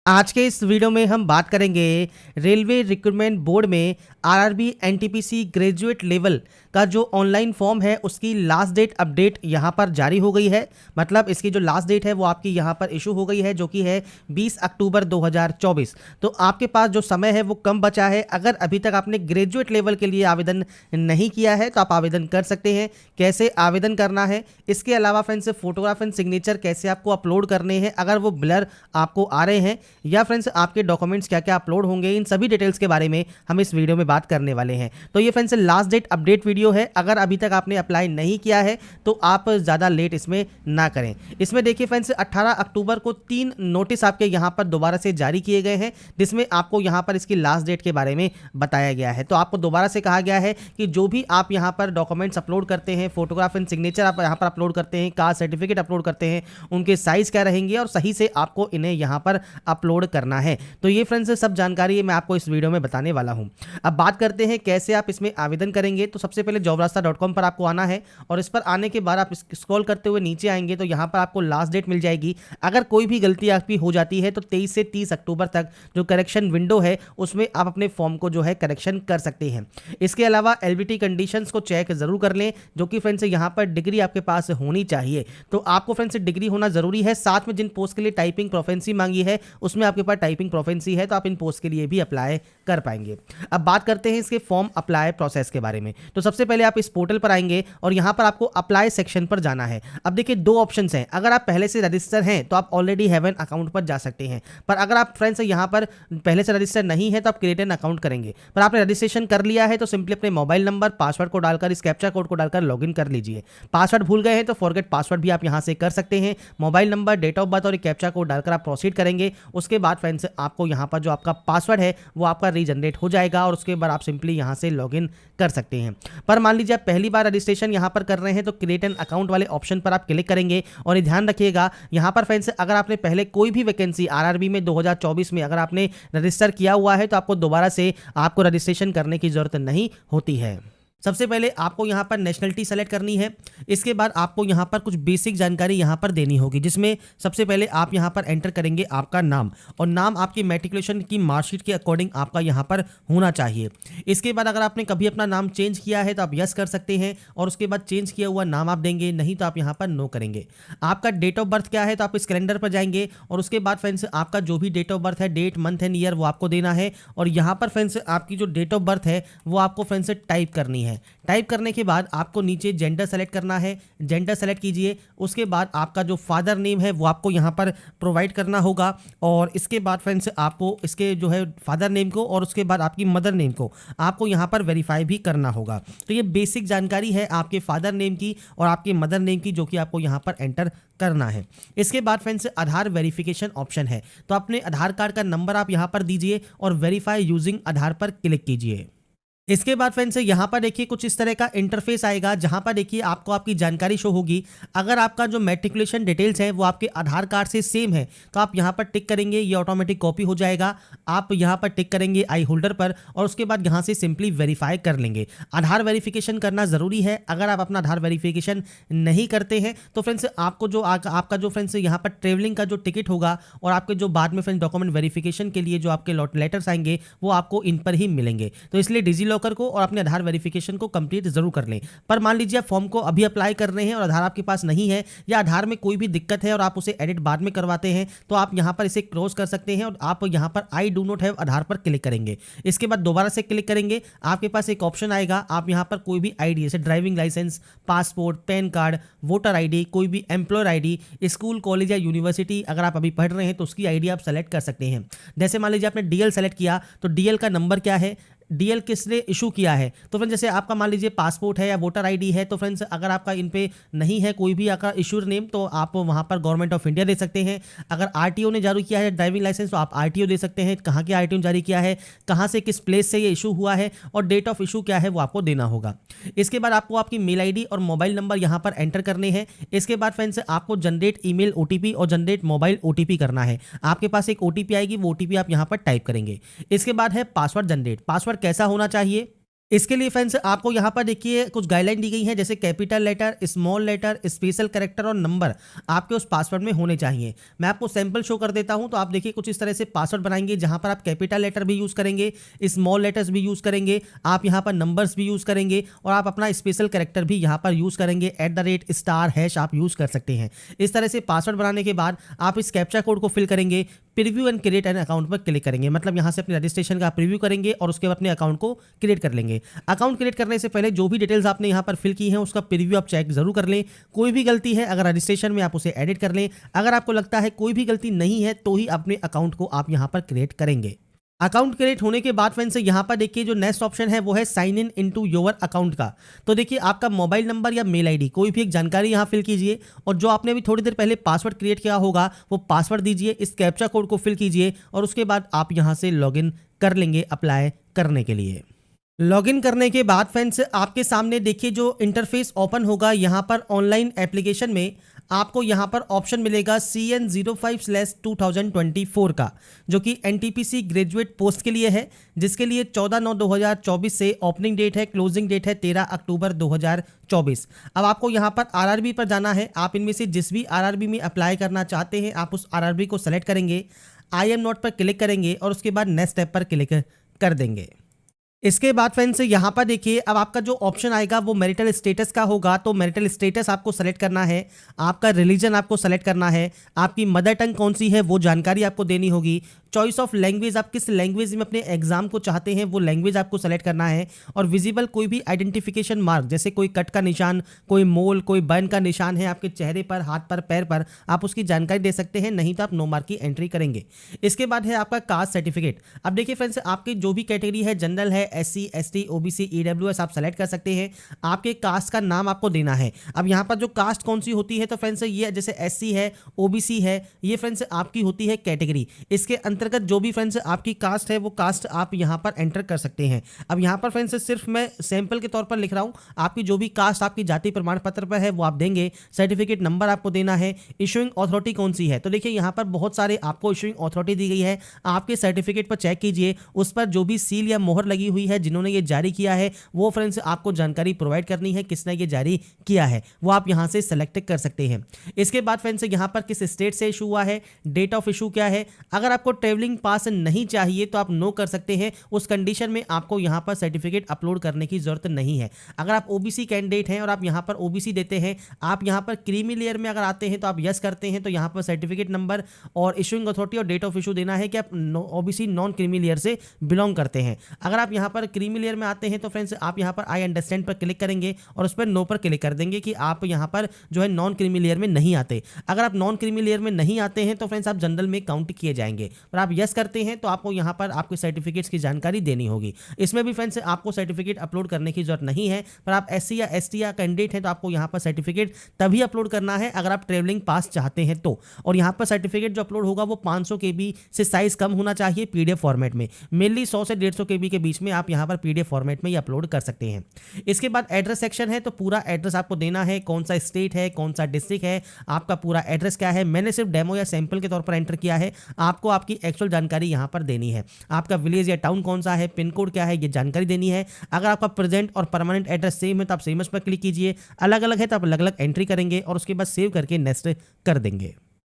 आज के इस वीडियो में हम बात करेंगे रेलवे रिक्रूटमेंट बोर्ड में आरआरबी एनटीपीसी ग्रेजुएट लेवल का जो ऑनलाइन फॉर्म है उसकी लास्ट डेट अपडेट यहाँ पर जारी हो गई है। मतलब इसकी जो लास्ट डेट है वो आपकी यहाँ पर इशू हो गई है, जो कि है 20 अक्टूबर 2024। तो आपके पास जो समय है वो कम बचा है। अगर अभी तक आपने ग्रेजुएट लेवल के लिए आवेदन नहीं किया है तो आप आवेदन कर सकते हैं। कैसे आवेदन करना है, इसके अलावा फ्रेंड्स फोटोग्राफ एंड सिग्नेचर कैसे आपको अपलोड करने हैं अगर वो ब्लर आपको आ रहे हैं, या फ्रेंड्स आपके डॉक्यूमेंट्स क्या क्या अपलोड होंगे, इन सभी डिटेल्स के बारे में हम इस वीडियो में बात करने वाले हैं। तो ये friends last date update video है। अगर अभी तक आपने अप्लाई नहीं किया है तो आप ज़्यादा लेट इसमें ना करें। इसमें देखिए फ्रेंड्स 18 अक्टूबर को 3 नोटिस आपके यहाँ पर दोबारा से जारी किए गए हैं, जिसमें आपको यहाँ पर इसकी लास्ट डेट के बारे में बताया गया है। तो आपको दोबारा से कहा गया है कि जो भी आप यहाँ पर डॉक्यूमेंट्स अपलोड करते हैं, फोटोग्राफ एंड सिग्नेचर आप यहाँ पर अपलोड करते हैं, कास्ट सर्टिफिकेट अपलोड करते हैं, उनके साइज़ क्या रहेंगे और सही से आपको इन्हें यहाँ पर अपलोड करना है। तो ये फ्रेंड्स सब जानकारी मैं आपको इस वीडियो में बताने वाला हूं। अब बात करते हैं कैसे आप इसमें आवेदन करेंगे। तो सबसे पहले jobrasta.com पर आपको आना है और इस पर आने के बाद आप स्क्रॉल करते हुए नीचे आएंगे तो यहाँ पर आपको लास्ट डेट मिल जाएगी। अगर कोई भी गलती आपकी हो जाती है तो 23 से 30 अक्टूबर तक जो करेक्शन विंडो है उसमें आप अपने फॉर्म को जो है करेक्शन कर सकते हैं। इसके अलावा एलबीटी कंडीशंस को चेक जरूर कर लें, जो कि फ्रेंड्स यहाँ पर डिग्री आपके पास होनी चाहिए। तो आपको फ्रेंड्स डिग्री होना जरूरी है। साथ में जिन पोस्ट के लिए टाइपिंग प्रोफेंसी मांगी है उसमें आपके पास टाइपिंग प्रोफेंसी है, तो आप इन पोस्ट के लिए भी अप्लाई कर पाएंगे। अब बात करते हैं इसके फॉर्म अप्लाई प्रोसेस के बारे में। तो सबसे पहले आप इस पोर्टल पर आएंगे और यहां पर आपको अप्लाई सेक्शन पर जाना है। अब देखिए दो ऑप्शंस हैं। अगर आप पहले से रजिस्टर हैं तो आप ऑलरेडी हैव एन अकाउंट पर जा सकते हैं, पर अगर आप फ्रेंड्स यहां पर पहले से रजिस्टर नहीं है तो आप क्रिएट एन अकाउंट करेंगे। पर आपने रजिस्ट्रेशन कर लिया है तो सिंपली अपने मोबाइल नंबर पासवर्ड को डालकर इस कैप्चा कोड को डालकर लॉगिन कर लीजिए। पासवर्ड भूल गए हैं तो फॉरगेट पासवर्ड भी आप यहां से कर सकते हैं। Mobile number, date of birth और कैप्चा कोड डालकर आप प्रोसीड करेंगे। उसके बाद फ्रेंड्स आपको यहाँ पर जो आपका पासवर्ड है वो आपका रीजनरेट हो जाएगा और उसके बाद आप सिंपली यहाँ से लॉगिन कर सकते हैं। पर मान लीजिए आप पहली बार रजिस्ट्रेशन यहाँ पर कर रहे हैं तो क्रिएट एन अकाउंट वाले ऑप्शन पर आप क्लिक करेंगे। और ये ध्यान रखिएगा यहाँ पर फ्रेंड्स अगर आपने पहले कोई भी वैकेंसी आरआरबी में 2024 में अगर आपने रजिस्टर किया हुआ है तो आपको दोबारा से आपको रजिस्ट्रेशन करने की जरूरत नहीं होती है। सबसे पहले आपको यहाँ पर नेशनलिटी सेलेक्ट करनी है। इसके बाद आपको यहाँ पर कुछ बेसिक जानकारी यहाँ पर देनी होगी, जिसमें सबसे पहले आप यहाँ पर एंटर करेंगे आपका नाम, और नाम आपकी मैट्रिकुलेशन की मार्कशीट के अकॉर्डिंग आपका यहाँ पर होना चाहिए। इसके बाद अगर आपने कभी अपना नाम चेंज किया है तो आप यस कर सकते हैं और उसके बाद चेंज किया हुआ नाम आप देंगे, नहीं तो आप यहाँ पर नो करेंगे। आपका डेट ऑफ बर्थ क्या है तो आप इस कैलेंडर पर जाएंगे और उसके बाद फ्रेंड्स आपका जो भी डेट ऑफ बर्थ है, डेट, मंथ एंड ईयर, वो आपको देना है। और यहाँ पर फ्रेंड्स आपकी जो डेट ऑफ बर्थ है वो आपको फ्रेंड्स टाइप करनी है। टाइप करने के बाद आपको नीचे जेंडर सेलेक्ट करना है। जेंडर सेलेक्ट कीजिए। उसके बाद आपका जो फादर नेम है वो आपको यहाँ पर प्रोवाइड करना होगा। और इसके बाद फ्रेंड्स आपको इसके जो है फादर नेम को और उसके बाद आपकी मदर नेम को आपको यहाँ पर वेरीफाई भी करना होगा। तो ये बेसिक जानकारी है आपके फादर नेम की और आपके मदर नेम की, जो कि आपको यहाँ पर एंटर करना है। इसके बाद फ्रेंड्स आधार वेरिफिकेशन ऑप्शन है, तो अपने आधार कार्ड का नंबर आप यहाँ पर दीजिए और वेरीफाई यूजिंग आधार पर क्लिक कीजिए। इसके बाद फ्रेंड्स यहाँ पर देखिए कुछ इस तरह का इंटरफेस आएगा, जहाँ पर देखिए आपको आपकी जानकारी शो होगी। अगर आपका जो मैट्रिकुलेशन डिटेल्स है वो आपके आधार कार्ड से सेम है तो आप यहाँ पर टिक करेंगे, ये ऑटोमेटिक कॉपी हो जाएगा। आप यहाँ पर टिक करेंगे आई होल्डर पर और उसके बाद यहाँ से सिंपली वेरीफाई कर लेंगे। आधार वेरिफिकेशन करना ज़रूरी है। अगर आप अपना आधार वेरिफिकेशन नहीं करते हैं तो फ्रेंड्स आपको जो आपका जो फ्रेंड्स यहाँ पर ट्रेवलिंग का जो टिकट होगा और आपके जो बाद में फ्रेंड्स डॉक्यूमेंट वेरिफिकेशन के लिए जो आपके लेटर्स आएंगे वो आपको इन पर ही मिलेंगे। तो इसलिए डिजी को और अपने आधार वेरिफिकेशन को कंप्लीट जरूर कर लें। पर मान लीजिए आप फॉर्म को अभी अप्लाई कर रहे हैं और आधार आपके पास नहीं है या आधार में कोई भी दिक्कत है और आप उसे एडिट बाद में करवाते हैं तो आप यहां पर इसे क्रॉस कर सकते हैं और आप यहां पर आई डू नॉट हैव आधार पर क्लिक करेंगे। इसके बाद दोबारा से क्लिक करेंगे, आपके पास एक ऑप्शन आएगा। आप यहां पर कोई भी आईडी जैसे driving licence, passport, PAN card, voter ID, कोई भी एम्प्लॉयर आईडी, स्कूल, कॉलेज या यूनिवर्सिटी अगर आप अभी पढ़ रहे हैं तो उसकी आईडी आप सेलेक्ट कर सकते हैं। जैसे मान लीजिए आपने डीएल सेलेक्ट किया तो डीएल का नंबर क्या है, डीएल किसने इशू किया है। तो फ्रेंड्स जैसे आपका मान लीजिए पासपोर्ट है या वोटर आईडी है तो फ्रेंड्स अगर आपका इन पे नहीं है कोई भी आपका इशूर नेम तो आप वहां पर गवर्नमेंट ऑफ इंडिया दे सकते हैं। अगर आरटीओ ने जारी किया है ड्राइविंग लाइसेंस तो आप आरटीओ दे सकते हैं, कहाँ के आरटीओ ने जारी किया है, कहाँ से किस प्लेस से ये इशू हुआ है और डेट ऑफ इशू क्या है वो आपको देना होगा। इसके बाद आपको आपकी मेल आईडी और मोबाइल नंबर यहाँ पर एंटर करने हैं। इसके बाद फ्रेंड्स आपको जनरेट ईमेल ओटीपी और जनरेट मोबाइल ओटीपी करना है। आपके पास एक ओटीपी आएगी, वो ओटीपी आप यहाँ पर टाइप करेंगे। इसके बाद है पासवर्ड जनरेट। पासवर्ड कैसा होना चाहिए, इसके लिए फ्रेंड्स आपको यहाँ पर देखिए कुछ गाइडलाइन दी गई हैं, जैसे capital letter, small letter, special character और नंबर आपके उस पासवर्ड में होने चाहिए। मैं आपको सैंपल शो कर देता हूँ। तो आप देखिए कुछ इस तरह से पासवर्ड बनाएंगे, जहाँ पर आप कैपिटल लेटर भी यूज़ करेंगे, स्मॉल लेटर्स भी यूज़ करेंगे, आप यहाँ पर नंबर्स भी यूज़ करेंगे और आप अपना स्पेशल कैरेक्टर भी यहाँ पर यूज़ करेंगे। @ आप यूज़ कर सकते हैं। इस तरह से पासवर्ड बनाने के बाद आप इस कैप्चा कोड को फिल करेंगे, preview and create an account पर क्लिक करेंगे। मतलब यहाँ से अपने रजिस्ट्रेशन का प्रीव्यू करेंगे और उसके बाद अपने अकाउंट को क्रिएट कर लेंगे। अकाउंट क्रिएट करने से पहले जो भी डिटेल्स आपने यहाँ पर फिल की हैं उसका प्रीव्यू आप चेक जरूर कर लें। कोई भी गलती है अगर रजिस्ट्रेशन में, आप उसे एडिट कर लें। अगर आपको लगता है कोई भी गलती नहीं है तो ही अपने अकाउंट को आप यहाँ पर क्रिएट करेंगे। अकाउंट क्रिएट होने के बाद फ्रेंड्स यहाँ पर देखिए जो नेक्स्ट ऑप्शन है वो है sign in into your account का। तो देखिए आपका मोबाइल नंबर या मेल आईडी कोई भी एक जानकारी यहाँ फिल कीजिए और जो आपने अभी थोड़ी देर पहले पासवर्ड क्रिएट किया होगा वो पासवर्ड दीजिए, इस कैप्चा कोड को फिल कीजिए और उसके बाद आप यहाँ से लॉगिन कर लेंगे अप्लाई करने के लिए। लॉगिन करने के बाद फ्रेंड्स आपके सामने देखिए जो इंटरफेस ओपन होगा, यहाँ पर ऑनलाइन एप्लीकेशन में आपको यहाँ पर ऑप्शन मिलेगा CN05/2024 का, जो कि NTPC ग्रेजुएट पोस्ट के लिए है, जिसके लिए 14/9/2024 से ओपनिंग डेट है, क्लोजिंग डेट है 13 अक्टूबर 2024। अब आपको यहाँ पर RRB पर जाना है। आप इनमें से जिस भी RRB में अप्लाई करना चाहते हैं आप उस RRB को सेलेक्ट करेंगे, आई एम नॉट पर क्लिक करेंगे और उसके बाद नेक्स्ट स्टेप पर क्लिक कर देंगे। इसके बाद फ्रेंड्स यहाँ पर देखिए अब आपका जो ऑप्शन आएगा वो मैरिटल स्टेटस का होगा। तो मैरिटल स्टेटस आपको सेलेक्ट करना है, आपका रिलीजन आपको सेलेक्ट करना है, आपकी मदर टंग कौन सी है वो जानकारी आपको देनी होगी, चॉइस ऑफ लैंग्वेज, आप किस लैंग्वेज में अपने एग्जाम को चाहते हैं वो लैंग्वेज आपको सेलेक्ट करना है, और विजिबल कोई भी आइडेंटिफिकेशन मार्क जैसे कोई कट का निशान, कोई मोल, कोई बर्न का निशान है आपके चेहरे पर, हाथ पर, पैर पर, आप उसकी जानकारी दे सकते हैं, नहीं तो आप नो मार्क की एंट्री करेंगे। इसके बाद है आपका कास्ट सर्टिफिकेट। अब देखिए फ्रेंड्स आपकी जो भी कैटेगरी है, जनरल है, SC ST OBC EWS, आप सेलेक्ट कर सकते हैं। आपके कास्ट का नाम आपको देना है। अब यहाँ पर जो कास्ट कौन सी होती है तो फ्रेंड्स ये जैसे SC है, OBC है, ये फ्रेंड्स आपकी होती है कैटेगरी। इसके अंतर्गत जो भी फ्रेंड्स आपकी कास्ट है वो कास्ट आप यहाँ पर एंटर कर सकते हैं। अब यहाँ पर फ्रेंड्स सिर्फ मैं सैंपल के तौर पर लिख रहा हूँ, आपकी जो भी कास्ट आपकी जाति प्रमाण पत्र पर है वो आप देंगे। सर्टिफिकेट नंबर आपको देना है। इशुइंग अथॉरिटी कौन सी है तो देखिए यहाँ पर बहुत सारे आपको इशुइंग अथॉरिटी दी गई है। आपके सर्टिफिकेट पर चेक कीजिए, उस पर जो भी सील या मोहर लगी हुई है, जिन्होंने ये जारी किया है वो फ्रेंड्स आपको जानकारी प्रोवाइड करनी है, किसने ये जारी किया है वो आप यहाँ से सेलेक्ट कर सकते हैं। इसके बाद फ्रेंड्स यहाँ पर किस स्टेट से इशू हुआ है, डेट ऑफ इशू क्या है। अगर आपको ट्रेवलिंग पास नहीं चाहिए तो आप नो कर सकते हैं। उस कंडीशन में आपको यहाँ पर सर्टिफिकेट अपलोड करने की जरूरत नहीं है। अगर आप ओबीसी कैंडिडेट हैं और आप यहाँ पर ओबीसी देते हैं, आप यहाँ पर क्रीमी लेयर में अगर आते हैं तो आप यस करते हैं, तो यहाँ पर सर्टिफिकेट नंबर और इशूइंग अथॉरिटी और डेट ऑफ इशू देना है कि आप ओबीसी नॉन क्रीमी लेयर से बिलोंग करते हैं। अगर आप यहाँ पर क्रीमी लेयर में आते हैं तो फ्रेंड्स आप यहाँ पर आई अंडरस्टैंड पर क्लिक करेंगे और उस पर नो पर क्लिक कर देंगे कि आप यहाँ पर जो है नॉन क्रीमी लेयर में नहीं आते। अगर आप नॉन क्रीमी लेयर में नहीं आते हैं तो फ्रेंड्स आप जनरल में काउंट किए जाएंगे, पर आप यस करते हैं तो आपको यहाँ पर आपके सर्टिफिकेट्स की जानकारी देनी होगी। इसमें भी फ्रेंड्स आपको सर्टिफिकेट अपलोड करने की जरूरत नहीं है, पर आप SC या ST या कैंडिडेट हैं तो आपको यहाँ पर सर्टिफिकेट तभी अपलोड करना है अगर आप ट्रेवलिंग पास चाहते हैं तो। और यहाँ पर सर्टिफिकेट जो अपलोड होगा वो 500 KB से साइज कम होना चाहिए PDF फॉर्मेट में। मेनली 100 से 150 KB के बीच में आप यहाँ पर PDF फॉर्मेट में ही अपलोड कर सकते हैं। इसके बाद एड्रेस सेक्शन है, तो पूरा एड्रेस आपको देना है, कौन सा स्टेट है, कौन सा डिस्ट्रिक्ट है, आपका पूरा एड्रेस क्या है। मैंने सिर्फ डेमो या सैंपल के तौर पर एंटर किया है, आपको आपकी एक्चुअल जानकारी यहाँ पर देनी है। आपका विलेज या टाउन कौन सा है, पिन कोड क्या है, ये जानकारी देनी है। अगर आपका प्रेजेंट और परमानेंट एड्रेस सेम है तो आप सेम पर क्लिक कीजिए, अलग अलग है तो आप अलग अलग एंट्री करेंगे और उसके बाद सेव करके नेक्स्ट कर देंगे।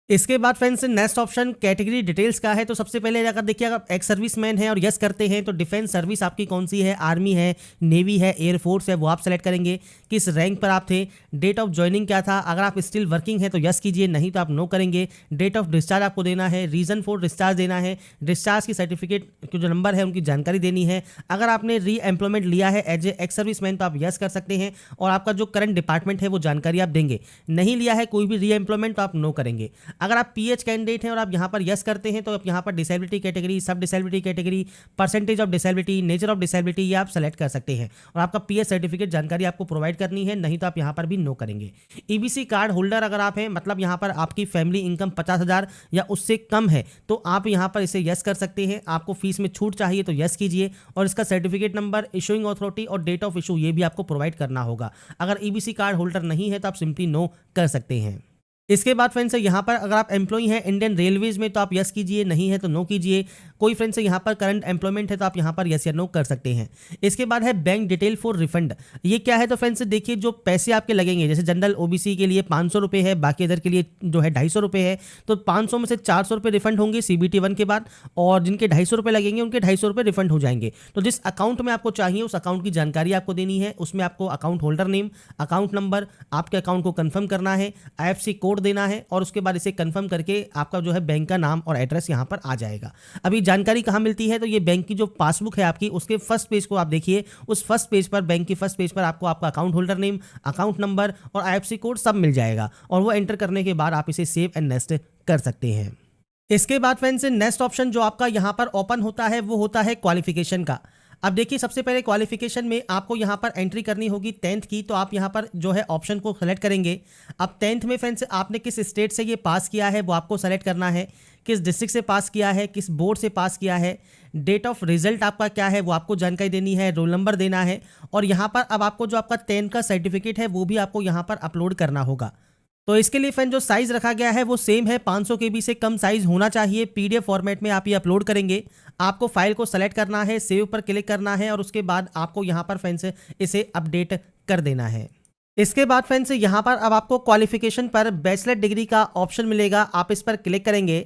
इसके बाद friends next option category details का है। तो सबसे पहले अगर देखिए अगर एक्स सर्विस मैन है और यस करते हैं तो डिफेंस सर्विस आपकी कौन सी है, आर्मी है, नेवी है, एयरफोर्स है, वो आप सेलेक्ट करेंगे। किस रैंक पर आप थे, डेट ऑफ ज्वाइनिंग क्या था, अगर आप स्टिल वर्किंग है तो यस कीजिए, नहीं तो आप नो करेंगे। डेट ऑफ डिस्चार्ज आपको देना है, रीजन फॉर डिस्चार्ज देना है, डिस्चार्ज की सर्टिफिकेट के जो नंबर है उनकी जानकारी देनी है। अगर आपने री एम्प्लॉयमेंट लिया है as a ex serviceman तो आप यस कर सकते हैं और आपका जो करंट डिपार्टमेंट है वो जानकारी आप देंगे। नहीं लिया है कोई भी री एम्प्लॉयमेंट तो आप नो करेंगे। अगर आप PH कैंडिडेट हैं और आप यहाँ पर यस करते हैं तो आप यहाँ पर डिसेबिलिटी कैटेगरी, सब disability category, percentage of disability, nature of disability ये आप सेलेक्ट कर सकते हैं और आपका PH सर्टिफिकेट जानकारी आपको प्रोवाइड करनी है, नहीं तो आप यहाँ पर भी नो करेंगे। EBC कार्ड होल्डर अगर आप हैं, मतलब यहाँ पर आपकी फैमिली इनकम 50,000 या उससे कम है तो आप यहाँ पर इसे यस कर सकते हैं। आपको फीस में छूट चाहिए तो यस कीजिए और इसका सर्टिफिकेट नंबर, इशूइंग अथॉरिटी और डेट ऑफ इशू ये भी आपको प्रोवाइड करना होगा। अगर EBC कार्ड होल्डर नहीं है तो आप सिंपली नो कर सकते हैं। इसके बाद फ्रेंड्स यहाँ पर अगर आप एम्प्लॉई हैं इंडियन रेलवेज में तो आप यस कीजिए, नहीं है तो नो कीजिए। कोई फ्रेंड्स यहाँ पर करंट एम्प्लॉयमेंट है तो आप यहाँ पर यस या नो कर सकते हैं। इसके बाद है बैंक डिटेल फॉर रिफंड। ये क्या है तो फ्रेंड्स देखिए, जो पैसे आपके लगेंगे, जैसे जनरल ओबीसी के लिए 500 रुपये है, बाकी अदर के लिए जो है 250 रुपये है, तो 500 में से 400 रुपये रिफंड होंगे CBT 1 के बाद, और जिनके 250 रुपये लगेंगे उनके 250 रुपये रिफंड हो जाएंगे। तो जिस अकाउंट में आपको चाहिए उस अकाउंट की जानकारी आपको देनी है। उसमें आपको account holder name, account number, आपके अकाउंट को कंफर्म करना है, IFSC कोड देना है, और उसके बाद इसे कंफर्म करके आपका जो है बैंक का नाम और एड्रेस यहाँ पर आ जाएगा। अभी जानकारी कहाँ मिलती है तो ये बैंक की जो पासबुक है आपकी, उसके फर्स्ट पेज को आप देखिए। उस फर्स्ट पेज पर, बैंक की फर्स्ट पेज पर आपको आपका account holder name, account number और IFSC कोड सब मिल जाएगा, और वो एंटर करने के बाद आप इसे सेव एंड नेक्स्ट कर सकते हैं। इसके बाद फ्रेंड्स नेक्स्ट ऑप्शन जो आपका यहाँ पर ओपन होता है वो होता है क्वालिफिकेशन का। अब देखिए, सबसे पहले क्वालिफिकेशन में आपको यहाँ पर एंट्री करनी होगी 10th की, तो आप यहाँ पर जो है ऑप्शन को सेलेक्ट करेंगे। अब 10th में फ्रेंड्स आपने किस स्टेट से ये पास किया है वो आपको सेलेक्ट करना है, किस डिस्ट्रिक्ट से पास किया है, किस बोर्ड से पास किया है, डेट ऑफ रिजल्ट आपका क्या है वो आपको जानकारी देनी है, रोल नंबर देना है, और यहाँ पर अब आपको जो आपका 10th का सर्टिफिकेट है वो भी आपको यहाँ पर अपलोड करना होगा। तो इसके लिए फ्रेंड जो साइज़ रखा गया है वो सेम है, 500 KB से कम साइज़ होना चाहिए। PDF फॉर्मेट में आप ये अपलोड करेंगे। आपको फाइल को सेलेक्ट करना है, सेव पर क्लिक करना है, और उसके बाद आपको यहाँ पर फ्रेंड्स इसे अपडेट कर देना है। इसके बाद फ्रेंड्स यहाँ पर अब आपको क्वालिफिकेशन पर बैचलर डिग्री का ऑप्शन मिलेगा, आप इस पर क्लिक करेंगे।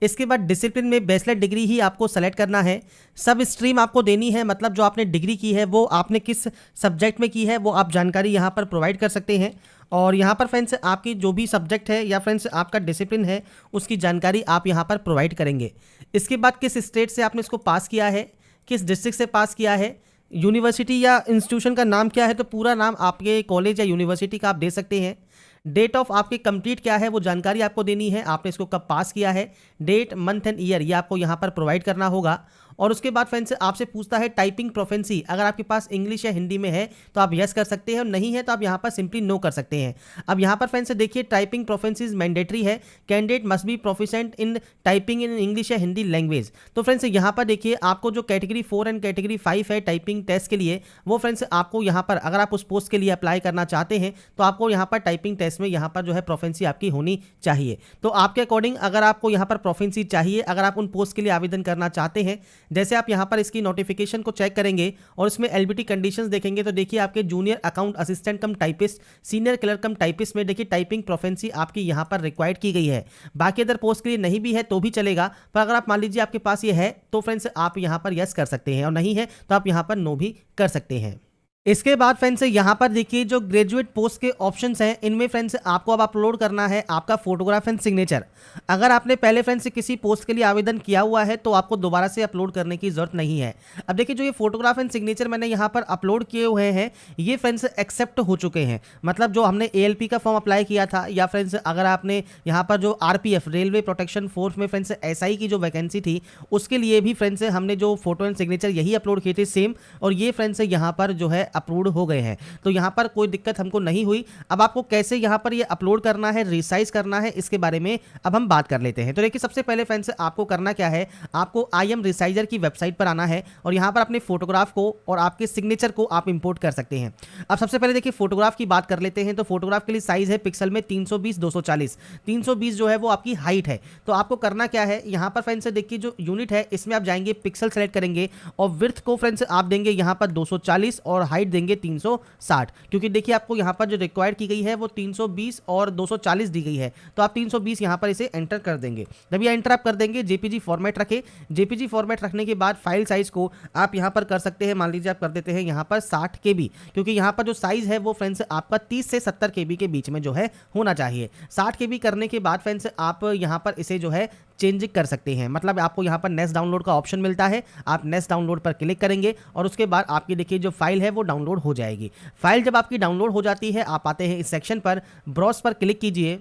इसके बाद डिसिप्लिन में बैचलर डिग्री ही आपको सेलेक्ट करना है। सब स्ट्रीम आपको देनी है, मतलब जो आपने डिग्री की है वो आपने किस सब्जेक्ट में की है वो आप जानकारी यहाँ पर प्रोवाइड कर सकते हैं। और यहाँ पर फ्रेंड्स आपकी जो भी सब्जेक्ट है या फ्रेंड्स आपका डिसिप्लिन है उसकी जानकारी आप यहाँ पर प्रोवाइड करेंगे। इसके बाद किस स्टेट से आपने इसको पास किया है, किस डिस्ट्रिक्ट से पास किया है, यूनिवर्सिटी या इंस्टीट्यूशन का नाम क्या है, तो पूरा नाम आपके कॉलेज या यूनिवर्सिटी का आप दे सकते हैं। डेट ऑफ आपकी कंप्लीट क्या है वो जानकारी आपको देनी है, आपने इसको कब पास किया है, डेट, मंथ एंड ईयर ये आपको यहाँ पर प्रोवाइड करना होगा। और उसके बाद फ्रेंड्स आपसे पूछता है टाइपिंग प्रोफेंसी, अगर आपके पास इंग्लिश या हिंदी में है तो आप यस कर सकते हैं, और नहीं है तो आप यहाँ पर सिंपली नो कर सकते हैं। अब यहाँ पर फ्रेंड्स देखिए, टाइपिंग प्रोफेंसी इज मैंडेटरी है, candidate must be proficient in typing in English या हिंदी लैंग्वेज। तो फ्रेंड्स यहाँ पर देखिए, आपको जो कैटेगरी 4 एंड कैटेगरी 5 है टाइपिंग टेस्ट के लिए, वो फ्रेंड्स आपको यहाँ पर अगर आप उस पोस्ट के लिए अप्लाई करना चाहते हैं तो आपको यहाँ पर टाइपिंग टेस्ट में यहाँ पर जो है प्रोफेंसी आपकी होनी चाहिए। तो आपके अकॉर्डिंग अगर आपको यहाँ पर प्रोफेंसी चाहिए, अगर आप उन पोस्ट के लिए आवेदन करना चाहते हैं, जैसे आप यहाँ पर इसकी नोटिफिकेशन को चेक करेंगे और इसमें LBT कंडीशंस देखेंगे, तो देखिए आपके जूनियर अकाउंट असिस्टेंट कम टाइपिस्ट, सीनियर क्लर्क कम टाइपिस्ट में देखिए टाइपिंग प्रोफेंसी आपकी यहाँ पर रिक्वायर्ड की गई है। बाकी अदर पोस्ट के लिए नहीं भी है तो भी चलेगा, पर अगर आप मान लीजिए आपके पास ये है तो फ्रेंड्स आप यहाँ पर यस कर सकते हैं, और नहीं है तो आप यहाँ पर नो भी कर सकते हैं। इसके बाद फ्रेंड्स यहाँ पर देखिए, जो ग्रेजुएट पोस्ट के ऑप्शंस हैं इनमें फ्रेंड्स आपको अब अपलोड करना है आपका फोटोग्राफ एंड सिग्नेचर। अगर आपने पहले फ्रेंड्स किसी पोस्ट के लिए आवेदन किया हुआ है तो आपको दोबारा से अपलोड करने की जरूरत नहीं है। अब देखिए, जो ये फोटोग्राफ एंड सिग्नेचर मैंने यहाँ पर अपलोड किए हुए हैं ये फ्रेंड्स एक्सेप्ट हो चुके हैं। मतलब जो हमने ALP का फॉर्म अप्लाई किया था, या फ्रेंड्स अगर आपने यहाँ पर जो RPF रेलवे प्रोटेक्शन फोर्स में फ्रेंड्स SI की जो वैकेंसी थी उसके लिए भी फ्रेंड्स हमने जो फोटो एंड सिग्नेचर यही अपलोड किए थे सेम, और ये फ्रेंड्स यहाँ पर जो है अप्रूव्ड हो गए हैं, तो यहाँ पर कोई दिक्कत हमको नहीं हुई। अब आपको कैसे यहाँ पर ये अपलोड करना है, रिसाइज करना है, इसके बारे में अब हम बात कर लेते हैं। तो देखिए, सबसे पहले फ्रेंड्स आपको करना क्या है, आपको IM रिसाइजर की वेबसाइट पर आना है और यहाँ पर अपने फोटोग्राफ को और आपके सिग्नेचर को आप इंपोर्ट कर सकते हैं। अब सबसे पहले देखिए, फोटोग्राफ की बात कर लेते हैं। तो फोटोग्राफ के लिए साइज है पिक्सल में 320/240, 320 जो है वो आपकी हाइट है। तो आपको करना क्या है, यहाँ पर फ्रेंड्स देखिए जो यूनिट है इसमें आप जाएंगे, पिक्सल सेलेक्ट करेंगे और विड्थ को फ्रेंड्स आप देंगे यहाँ पर 240 और हाइट देंगे 360, क्योंकि देखिए आपको यहाँ पर जो रिक्वायर्ड की गई है वो 320 और 240 दी गई है, तो आप 320 यहाँ पर इसे एंटर कर देंगे। जब ये एंटर आप कर देंगे, JPG फॉर्मेट रखें। JPG फॉर्मेट रखने के बाद फाइल साइज को आप यहाँ पर कर सकते हैं, मान लीजिए आप कर देते हैं यहाँ पर 60 KB, क्योंकि यहाँ पर जो साइज है वो फ्रेंड्स आपका 30 से 70 KB के बीच में जो है होना चाहिए। 60 KB करने के बाद फ्रेंड्स आप यहाँ पर इसे जो है चेंज कर सकते हैं, मतलब आपको यहाँ पर नेक्स्ट डाउनलोड का ऑप्शन मिलता है, आप नेक्स्ट डाउनलोड पर क्लिक करेंगे और उसके बाद आपकी देखिए जो फाइल है वो डाउनलोड हो जाएगी। फाइल जब आपकी डाउनलोड हो जाती है, आप आते हैं इस सेक्शन पर, ब्राउज पर क्लिक कीजिए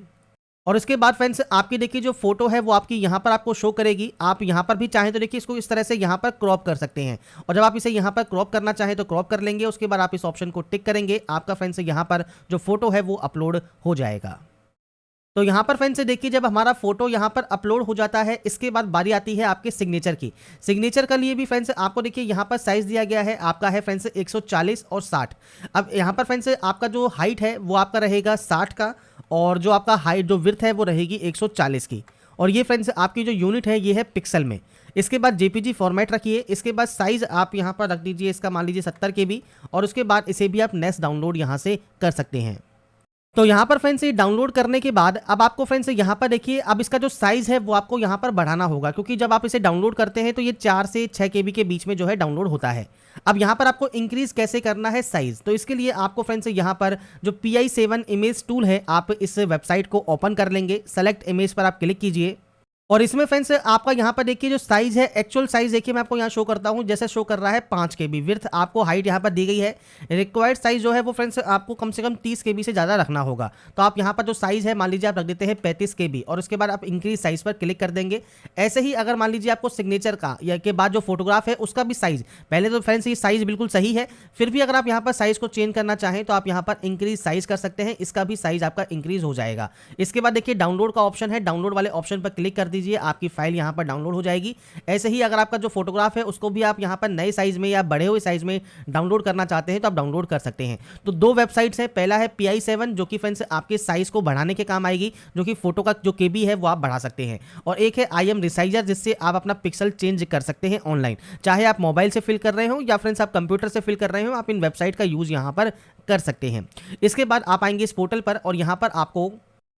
और उसके बाद फ्रेंड्स आपकी देखिए जो फोटो है वो आपकी यहाँ पर आपको शो करेगी। आप यहाँ पर भी चाहें तो देखिए इसको इस तरह से यहाँ पर क्रॉप कर सकते हैं, और जब आप इसे यहाँ पर क्रॉप करना चाहें तो क्रॉप कर लेंगे। उसके बाद आप इस ऑप्शन को टिक करेंगे, आपका फ्रेंड्स यहाँ पर जो फोटो है वो अपलोड हो जाएगा। तो यहाँ पर फ्रेंड्स देखिए, जब हमारा फोटो यहाँ पर अपलोड हो जाता है, इसके बाद बारी आती है आपके सिग्नेचर की। सिग्नेचर के लिए भी फ्रेंड्स आपको देखिए यहाँ पर साइज दिया गया है, आपका है फ्रेंड्स 140 और 60। अब यहाँ पर फ्रेंड्स आपका जो हाइट है वो आपका रहेगा 60 का, और जो आपका हाइट जो विड्थ है वो रहेगी 140 की। और ये फ्रेंड्स आपकी जो यूनिट है ये है पिक्सल में। इसके बाद जेपीजी फॉर्मेट रखिए। इसके बाद साइज़ आप यहाँ पर रख दीजिए, इसका मान लीजिए 70 KB। और उसके बाद इसे भी आप नेक्स्ट डाउनलोड यहाँ से कर सकते हैं। तो यहाँ पर फ्रेंड्स ये डाउनलोड करने के बाद अब आपको फ्रेंड्स यहाँ पर देखिए, अब इसका जो साइज़ है वो आपको यहाँ पर बढ़ाना होगा, क्योंकि जब आप इसे डाउनलोड करते हैं तो ये 4 से 6 KB के बीच में जो है डाउनलोड होता है। अब यहाँ पर आपको इंक्रीज कैसे करना है साइज़, तो इसके लिए आपको फ्रेंड्स यहाँ पर जो PI7 इमेज टूल है आप इस वेबसाइट को ओपन कर लेंगे। सेलेक्ट इमेज पर आप क्लिक कीजिए और इसमें फ्रेंड्स आपका यहाँ पर देखिए जो साइज़ है, एक्चुअल साइज़ देखिए मैं आपको यहाँ शो करता हूँ, जैसे शो कर रहा है 5 KB विड्थ, आपको हाइट यहाँ पर दी गई है। रिक्वायर्ड साइज़ जो है वो फ्रेंड्स आपको कम से कम 30 KB से ज़्यादा रखना होगा। तो आप यहाँ पर जो साइज़ है मान लीजिए आप रख देते हैं 35 KB और उसके बाद आप इंक्रीज साइज़ पर क्लिक कर देंगे। ऐसे ही अगर मान लीजिए आपको सिग्नेचर का या के बाद जो फोटोग्राफ है उसका भी साइज़, पहले तो फ्रेंड्स ये साइज़ बिल्कुल सही है, फिर भी अगर आप यहाँ पर साइज़ को चेंज करना चाहें तो आप यहाँ पर इंक्रीज साइज़ कर सकते हैं, इसका भी साइज़ आपका इंक्रीज हो जाएगा। इसके बाद देखिए डाउनलोड का ऑप्शन है, डाउनलोड वाले ऑप्शन पर क्लिक कर दीजिए, आपकी फाइल यहाँ पर डाउनलोड हो जाएगी। ऐसे ही अगर आपका जो फोटोग्राफ है उसको भी आप यहाँ पर नए साइज में या बड़े हुए साइज में डाउनलोड करना चाहते हैं तो आप डाउनलोड कर सकते हैं। तो दो वेबसाइट्स हैं, पहला है PI7 जो कि फ्रेंड्स आपके साइज को बढ़ाने के काम आएगी, जो कि फोटो का जो KB है वो आप बढ़ा सकते हैं, और एक है IM रिसाइजर जिससे आप अपना पिक्सल चेंज कर सकते हैं ऑनलाइन, चाहे आप मोबाइल से फिल कर रहे हो या फ्रेंड्स आप कंप्यूटर से फिल कर रहे हो, आप इन वेबसाइट का यूज यहाँ पर कर सकते हैं। इसके बाद आप आएंगे इस पोर्टल पर और यहाँ पर आपको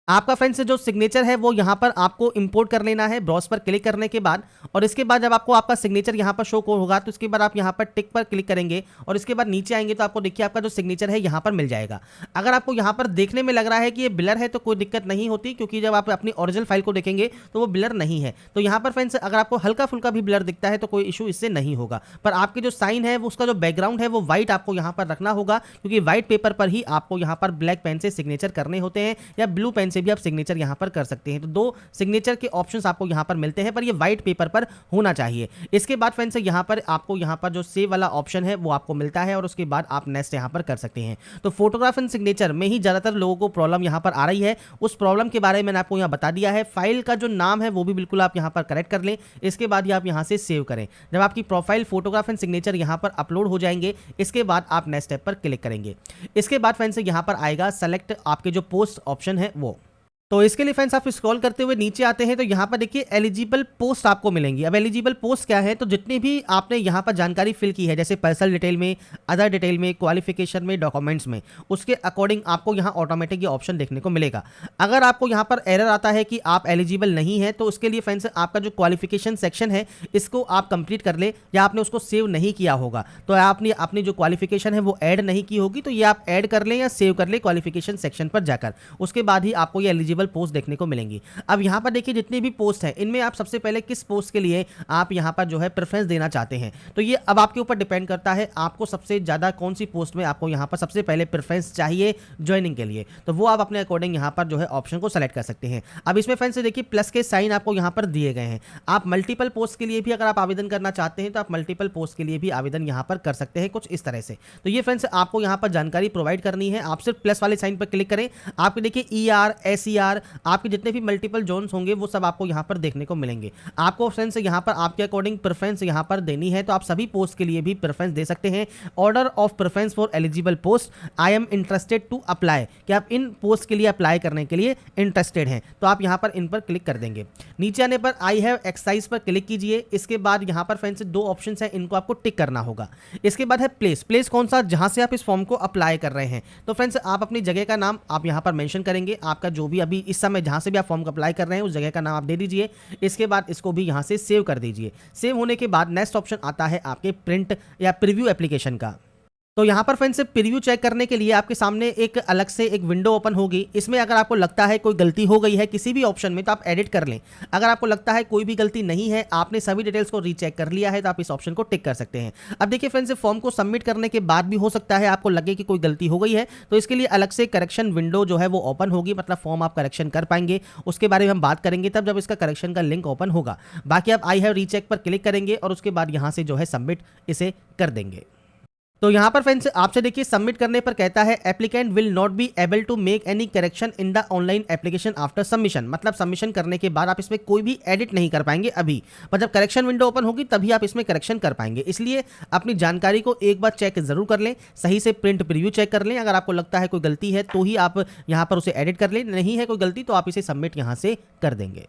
आपका फ्रेंड्स जो सिग्नेचर है वो यहाँ पर आपको इंपोर्ट कर लेना है ब्राउज पर क्लिक करने के बाद। और इसके बाद जब आपको आपका सिग्नेचर यहाँ पर शो होगा तो इसके बाद आप यहाँ पर टिक पर क्लिक करेंगे और इसके बाद नीचे आएंगे तो आपको देखिए आपका जो सिग्नेचर है यहाँ पर मिल जाएगा। अगर आपको यहाँ पर देखने में लग रहा है कि ये ब्लर है तो कोई दिक्कत नहीं होती, क्योंकि जब आप अपनी ओरिजिनल फाइल को देखेंगे तो वो ब्लर नहीं है। तो यहाँ पर फ्रेंड्स अगर आपको हल्का फुल्का भी ब्लर दिखता है तो कोई इशू इससे नहीं होगा, पर आपके जो साइन है वो उसका जो बैकग्राउंड है वो व्हाइट आपको यहाँ पर रखना होगा, क्योंकि व्हाइट पेपर पर ही आपको यहाँ पर ब्लैक पेन से सिग्नेचर करने होते हैं या ब्लू पेन से भी आप सिग्नेचर यहाँ पर कर सकते हैं। तो दो सिग्नेचर के ऑप्शंस आपको यहाँ पर मिलते हैं, पर ये व्हाइट पेपर पर होना चाहिए। इसके बाद फ्रेंड्स यहाँ पर आपको यहाँ पर जो सेव वाला ऑप्शन है वो आपको मिलता है और उसके बाद आप नेक्स्ट यहाँ पर कर सकते हैं। तो फोटोग्राफ एंड सिग्नेचर में ही ज़्यादातर लोगों को प्रॉब्लम यहाँ पर आ रही है, उस प्रॉब्लम के बारे में मैंने आपको यहाँ बता दिया है। फाइल का जो नाम है वो भी बिल्कुल आप यहाँ पर करेक्ट कर लें, इसके बाद ही आप यहाँ से सेव करें। जब आपकी प्रोफाइल फोटोग्राफ एंड सिग्नेचर यहाँ पर अपलोड हो जाएंगे इसके बाद आप नेक्स्ट स्टेप पर क्लिक करेंगे। इसके बाद फ्रेंड्स यहाँ पर आएगा सेलेक्ट आपके जो पोस्ट ऑप्शन है वो। तो इसके लिए फ्रेंड्स आप स्क्रॉल करते हुए नीचे आते हैं तो यहाँ पर देखिए एलिजिबल पोस्ट आपको मिलेंगी। अब एलिजिबल पोस्ट क्या है, तो जितनी भी आपने यहाँ पर जानकारी फिल की है जैसे पर्सनल डिटेल में, अदर डिटेल में, क्वालिफिकेशन में, डॉक्यूमेंट्स में, उसके अकॉर्डिंग आपको यहाँ ऑटोमेटिक ये ऑप्शन देखने को मिलेगा। अगर आपको यहाँ पर एरर आता है कि आप एलिजिबल नहीं है तो उसके लिए फ्रेंड्स आपका जो क्वालिफिकेशन सेक्शन है इसको आप कंप्लीट कर ले, या आपने उसको सेव नहीं किया होगा तो आपने अपनी जो क्वालिफिकेशन है वो ऐड नहीं की होगी, तो ये आप ऐड कर लें या सेव कर ले क्वालिफिकेशन सेक्शन पर जाकर, उसके बाद ही आपको ये एलिजिबल पोस्ट देखने को मिलेंगी। अब यहाँ पर देखिए जितनी भी पोस्ट है इनमें आप सबसे पहले किस पोस्ट के लिए आप यहाँ पर जो है प्रेफरेंस देना चाहते हैं, तो ये अब आपके ऊपर डिपेंड करता है आपको सबसे ज़्यादा कौन सी पोस्ट में आपको यहाँ पर सबसे पहले प्रेफरेंस चाहिए ज्वाइनिंग के लिए, तो वो आप अपने अकॉर्डिंग यहाँ पर जो है ऑप्शन को सेलेक्ट कर सकते हैं। अब इसमें फ्रेंड्स देखिए प्लस के साइन आपको यहाँ पर दिए गए हैं। आप मल्टीपल पोस्ट के लिए भी अगर आप आवेदन करना चाहते हैं तो आप मल्टीपल पोस्ट के लिए भी आवेदन यहाँ पर कर सकते हैं कुछ इस तरह से। तो ये फ्रेंड्स आपको यहाँ पर जानकारी प्रोवाइड करनी है, आप सिर्फ प्लस वाले साइन पर क्लिक करें, आपके देखिए ER SER आपके जितने भी मल्टीपल जोन्स होंगे वो सब आपको यहाँ पर देखने को मिलेंगे। आपको फ्रेंड्स यहाँ पर आपके अकॉर्डिंग प्रेफरेंस यहाँ पर देनी है, तो आप सभी पोस्ट के लिए भी प्रेफरेंस दे सकते हैं। Order of preference for eligible post, I am interested to apply, कि आप इन पोस्ट के लिए अप्लाई करने के लिए इंटरेस्टेड हैं, तो आप यहाँ पर इन पर क्लिक कर देंगे। नीचे आने पर आई हैव एक्सरसाइज पर क्लिक कीजिए। इसके बाद यहाँ पर फ्रेंड्स दो ऑप्शन हैं, इनको आपको टिक करना होगा। इसके बाद है प्लेस, प्लेस कौन सा जहाँ से आप इस फॉर्म को अप्लाई कर रहे हैं, तो फ्रेंड्स आप अपनी जगह का नाम आप यहाँ पर मेंशन करेंगे, आपका जो भी अभी इस समय जहाँ से भी आप फॉर्म को अप्लाई कर रहे हैं उस जगह का नाम आप दे दीजिए। इसके बाद इसको भी यहाँ से सेव कर दीजिए। सेव होने के बाद नेक्स्ट ऑप्शन आता है आपके प्रिंट या प्रीव्यू एप्लीकेशन का। तो यहाँ पर फ्रेंड्स प्रीव्यू चेक करने के लिए आपके सामने एक अलग से एक विंडो ओपन होगी। इसमें अगर आपको लगता है कोई गलती हो गई है किसी भी ऑप्शन में तो आप एडिट कर लें। अगर आपको लगता है कोई भी गलती नहीं है, आपने सभी डिटेल्स को रीचेक कर लिया है, तो आप इस ऑप्शन को टिक कर सकते हैं। अब देखिए फ्रेंड्स फॉर्म को सबमिट करने के बाद भी हो सकता है आपको लगे कि कोई गलती हो गई है, तो इसके लिए अलग से करेक्शन विंडो जो है वो ओपन होगी, मतलब फॉर्म आप करेक्शन कर पाएंगे। उसके बारे में हम बात करेंगे तब जब इसका करेक्शन का लिंक ओपन होगा। बाकी आप आई हैव रीचेक पर क्लिक करेंगे और उसके बाद यहाँ से जो है सबमिट इसे कर देंगे। तो यहाँ पर फ्रेंड्स आपसे देखिए सबमिट करने पर कहता है applicant will not be able to make any correction in the online application after submission. मतलब सबमिशन करने के बाद आप इसमें कोई भी एडिट नहीं कर पाएंगे अभी, पर जब करेक्शन विंडो ओपन होगी तभी आप इसमें करेक्शन कर पाएंगे। इसलिए अपनी जानकारी को एक बार चेक जरूर कर लें, सही से प्रिंट प्रीव्यू चेक कर लें। अगर आपको लगता है कोई गलती है तो ही आप यहाँ पर उसे एडिट कर लें, नहीं है कोई गलती तो आप इसे सबमिट यहाँ से कर देंगे।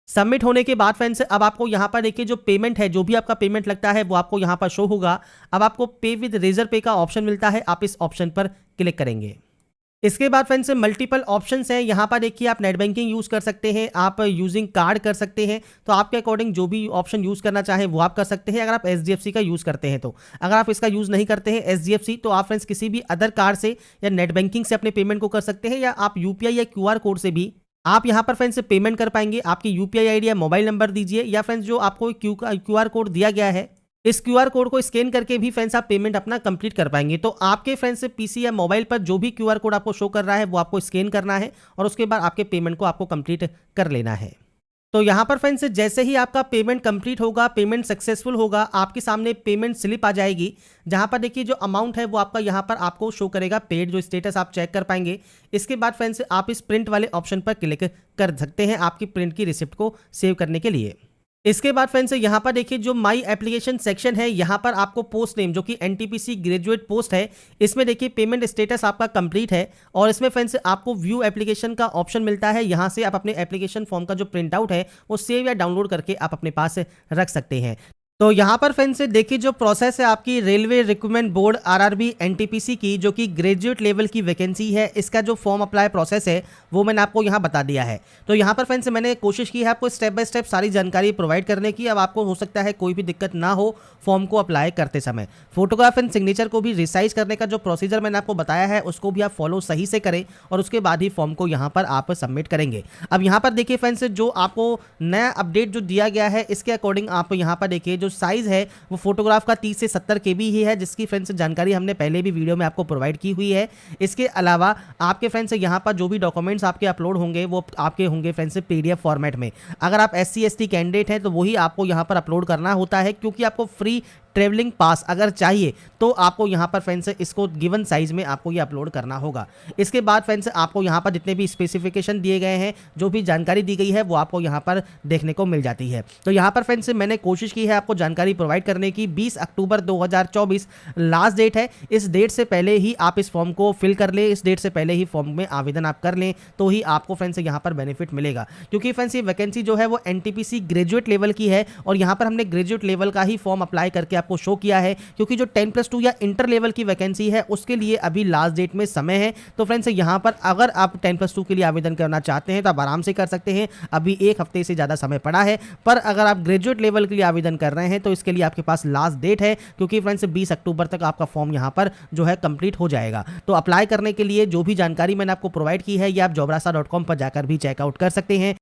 सबमिट होने के बाद फ्रेंड्स अब आपको यहाँ पर देखिए जो पेमेंट है, जो भी आपका पेमेंट लगता है वो आपको यहाँ पर शो होगा। अब आपको पे विद रेजर पे का ऑप्शन मिलता है, आप इस ऑप्शन पर क्लिक करेंगे। इसके बाद फ्रेंड्स मल्टीपल ऑप्शंस हैं, यहाँ पर देखिए आप नेट बैंकिंग यूज़ कर सकते हैं, आप यूजिंग कार्ड कर सकते हैं। तो आपके अकॉर्डिंग जो भी ऑप्शन यूज़ करना चाहें वो आप कर सकते हैं। अगर आप HDFC का यूज़ करते हैं तो, अगर आप इसका यूज़ नहीं करते हैं HDFC तो आप फ्रेंड्स किसी भी अदर कार्ड से या नेट बैंकिंग से अपने पेमेंट को कर सकते हैं, या आप UPI या QR कोड से भी आप यहाँ पर फ्रेंड्स पेमेंट कर पाएंगे। आपकी UPI ID या मोबाइल नंबर दीजिए, या फ्रेंड्स जो आपको QR कोड दिया गया है इस QR कोड को स्कैन करके भी फ्रेंड्स आप पेमेंट अपना कंप्लीट कर पाएंगे। तो आपके फ्रेंड्स PC या मोबाइल पर जो भी QR कोड आपको शो कर रहा है वो आपको स्कैन करना है और उसके बाद आपके पेमेंट को आपको कंप्लीट कर लेना है। तो यहाँ पर फ्रेंड्स जैसे ही आपका पेमेंट कंप्लीट होगा, पेमेंट सक्सेसफुल होगा, आपके सामने पेमेंट स्लिप आ जाएगी, जहाँ पर देखिए जो अमाउंट है वो आपका यहाँ पर आपको शो करेगा पेड, जो स्टेटस आप चेक कर पाएंगे। इसके बाद फ्रेंड्स आप इस प्रिंट वाले ऑप्शन पर क्लिक कर सकते हैं आपकी प्रिंट की रिसिप्ट को सेव करने के लिए। इसके बाद फ्रेंड्स यहाँ पर देखिए जो माई एप्लीकेशन सेक्शन है, यहाँ पर आपको पोस्ट नेम जो कि NTPC ग्रेजुएट पोस्ट है, इसमें देखिए पेमेंट स्टेटस आपका कंप्लीट है और इसमें फ्रेंड्स आपको व्यू एप्लीकेशन का ऑप्शन मिलता है। यहाँ से आप अपने एप्लीकेशन फॉर्म का जो प्रिंट आउट है वो सेव या डाउनलोड करके आप अपने पास रख सकते हैं। तो यहाँ पर फ्रेंड्स देखिए जो प्रोसेस है आपकी railway recruitment board RRB NTPC की, जो कि ग्रेजुएट लेवल की वैकेंसी है, इसका जो फॉर्म अप्लाई प्रोसेस है वो मैंने आपको यहाँ बता दिया है। तो यहाँ पर फ्रेंड्स मैंने कोशिश की है आपको स्टेप बाय स्टेप सारी जानकारी प्रोवाइड करने की। अब आपको हो सकता है कोई भी दिक्कत ना हो फॉर्म को अप्लाई करते समय। फोटोग्राफ एंड सिग्नेचर को भी रिसाइज करने का जो प्रोसीजर मैंने आपको बताया है उसको भी आप फॉलो सही से करें और उसके बाद ही फॉर्म को यहाँ पर आप सबमिट करेंगे। अब यहाँ पर देखिए फ्रेंड्स जो आपको नया अपडेट जो दिया गया है इसके अकॉर्डिंग आप यहाँ पर देखिए जो साइज है वो फोटोग्राफ का 30 से 70 KB ही है, जिसकी फ्रेंड्स जानकारी हमने पहले भी वीडियो में आपको प्रोवाइड की हुई है। इसके अलावा आपके फ्रेंड्स यहाँ पर जो भी डॉक्यूमेंट्स आपके अपलोड होंगे वो आपके होंगे फ्रेंड्स PDF फॉर्मेट में। अगर आप SC ST कैंडिडेट हैं तो वही आपको यहाँ पर अपलोड करना होता है, क्योंकि आपको फ्री ट्रेवलिंग पास अगर चाहिए तो आपको यहाँ पर फ्रेंड्स इसको गिवन साइज में आपको ये अपलोड करना होगा। इसके बाद फ्रेंड्स आपको यहाँ पर जितने भी स्पेसिफिकेशन दिए गए हैं, जो भी जानकारी दी गई है वो आपको यहाँ पर देखने को मिल जाती है। तो यहाँ पर फ्रेंड्स मैंने कोशिश की है आपको जानकारी प्रोवाइड करने की। 20 अक्टूबर 2024 लास्ट डेट है। इस डेट से पहले ही आप इस फॉर्म को फिल कर लें, इस डेट से पहले ही फॉर्म में आवेदन आप कर लें, तो ही आपको फ्रेंड्स यहाँ पर बेनिफिट मिलेगा। क्योंकि फ्रेंड्स ये वैकेंसी जो है वो NTPC ग्रेजुएट लेवल की है और यहाँ पर हमने ग्रेजुएट लेवल का ही फॉर्म अप्लाई करके आपको शो किया है, क्योंकि जो 10+2 या इंटर लेवल की वैकेंसी है उसके लिए अभी लास्ट डेट में समय है। तो फ्रेंड्स यहाँ पर अगर आप 10+2 के लिए आवेदन करना चाहते हैं तो आप आराम से कर सकते हैं, अभी 1 हफ्ते से ज़्यादा समय पड़ा है। पर अगर आप ग्रेजुएट लेवल के लिए आवेदन कर रहे हैं तो इसके लिए आपके पास लास्ट डेट है, क्योंकि फ्रेंड्स 20 अक्टूबर तक आपका फॉर्म यहाँ पर जो है कंप्लीट हो जाएगा। तो अप्लाई करने के लिए जो भी जानकारी मैंने आपको प्रोवाइड की है ये आप jobrasa.com पर जाकर भी चेकआउट कर सकते हैं।